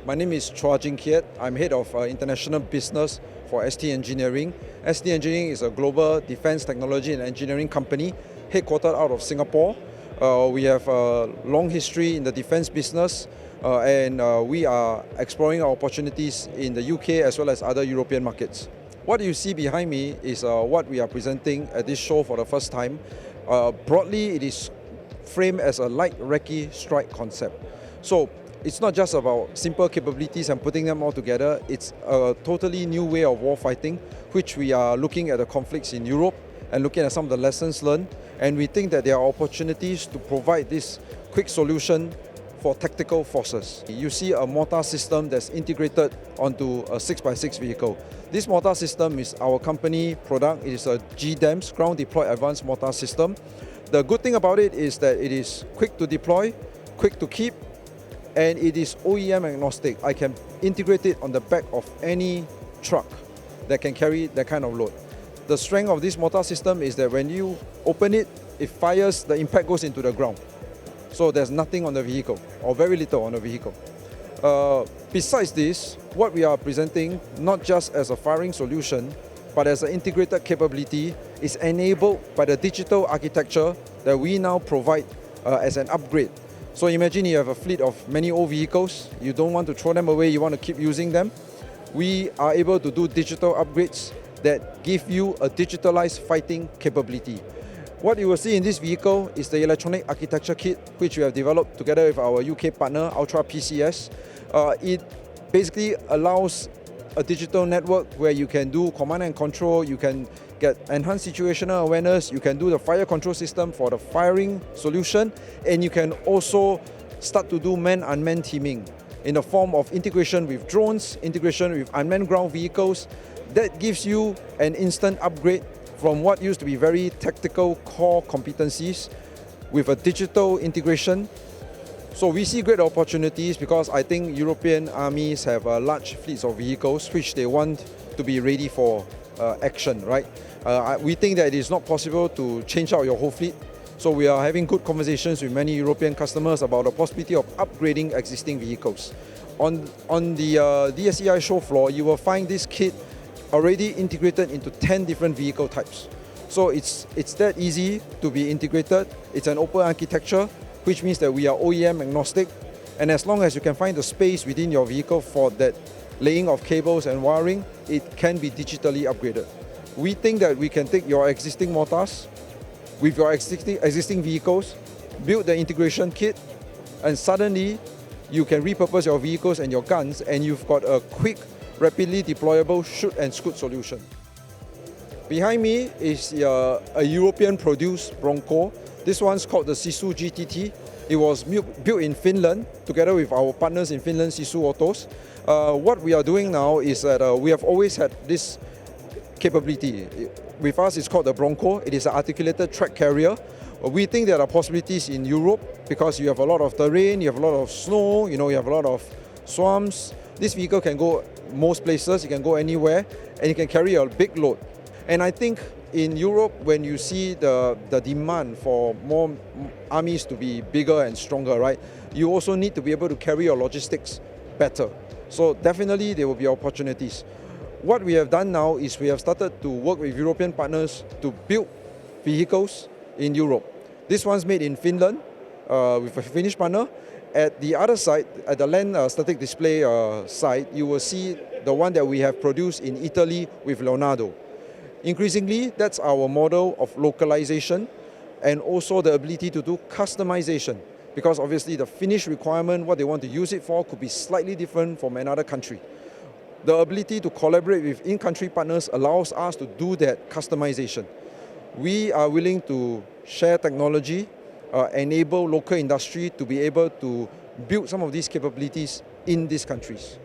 My name is Chua Jing Kiet. I'm head of international business for ST Engineering. ST Engineering is a global defense technology and engineering company headquartered out of Singapore. We have a long history in the defense business and we are exploring our opportunities in the UK as well as other European markets. What you see behind me is what we are presenting at this show for the first time. Broadly, it is framed as a Light Reconnaissance Strike concept. So it's not just about simple capabilities and putting them all together. It's a totally new way of warfighting, which we are looking at the conflicts in Europe and looking at some of the lessons learned. And we think that there are opportunities to provide this quick solution for tactical forces. You see a mortar system that's integrated onto a 6x6 vehicle. This mortar system is our company product. It is a GDAMS, Ground Deployed Advanced Mortar System. The good thing about it is that it is quick to deploy, quick to keep, and it is OEM agnostic. I can integrate it on the back of any truck that can carry that kind of load. The strength of this mortar system is that when you open it, it fires, the impact goes into the ground. So there's nothing on the vehicle, or very little on the vehicle. Besides this, what we are presenting, not just as a firing solution, but as an integrated capability, is enabled by the digital architecture that we now provide as an upgrade. So imagine you have a fleet of many old vehicles, you don't want to throw them away, you want to keep using them. We are able to do digital upgrades that give you a digitalized fighting capability. What you will see in this vehicle is the electronic architecture kit, which we have developed together with our UK partner, Ultra PCS. It basically allows a digital network where you can do command and control, you can get enhanced situational awareness, you can do the fire control system for the firing solution, and you can also start to do man-unmanned teaming in the form of integration with drones, integration with unmanned ground vehicles. That gives you an instant upgrade from what used to be very tactical core competencies with a digital integration. So we see great opportunities because I think European armies have large fleets of vehicles which they want to be ready for action, right? We think that it is not possible to change out your whole fleet. So we are having good conversations with many European customers about the possibility of upgrading existing vehicles. On the DSEI show floor, you will find this kit already integrated into 10 different vehicle types. So it's that easy to be integrated. It's an open architecture, which means that we are OEM agnostic. And as long as you can find the space within your vehicle for that laying of cables and wiring, it can be digitally upgraded. We think that we can take your existing mortars with your existing vehicles, build the integration kit, and suddenly you can repurpose your vehicles and your guns, and you've got a quick, rapidly deployable shoot and scoot solution. Behind me is a European-produced Bronco. This one's called the Sisu GTT. It was built in Finland together with our partners in Finland, Sisu Autos. What we are doing now is that we have always had this capability. With us, it's called the Bronco. It is an articulated track carrier. We think there are possibilities in Europe because you have a lot of terrain, you have a lot of snow, you have a lot of swamps. This vehicle can go most places, it can go anywhere, and it can carry a big load. And I think in Europe, when you see the demand for more armies to be bigger and stronger, right, you also need to be able to carry your logistics better. So definitely there will be opportunities. What we have done now is we have started to work with European partners to build vehicles in Europe. This one's made in Finland with a Finnish partner. At the other side, at the land static display side, you will see the one that we have produced in Italy with Leonardo. Increasingly, that's our model of localization and also the ability to do customization, because obviously the Finnish requirement, what they want to use it for, could be slightly different from another country. The ability to collaborate with in-country partners allows us to do that customization. We are willing to share technology, enable local industry to be able to build some of these capabilities in these countries.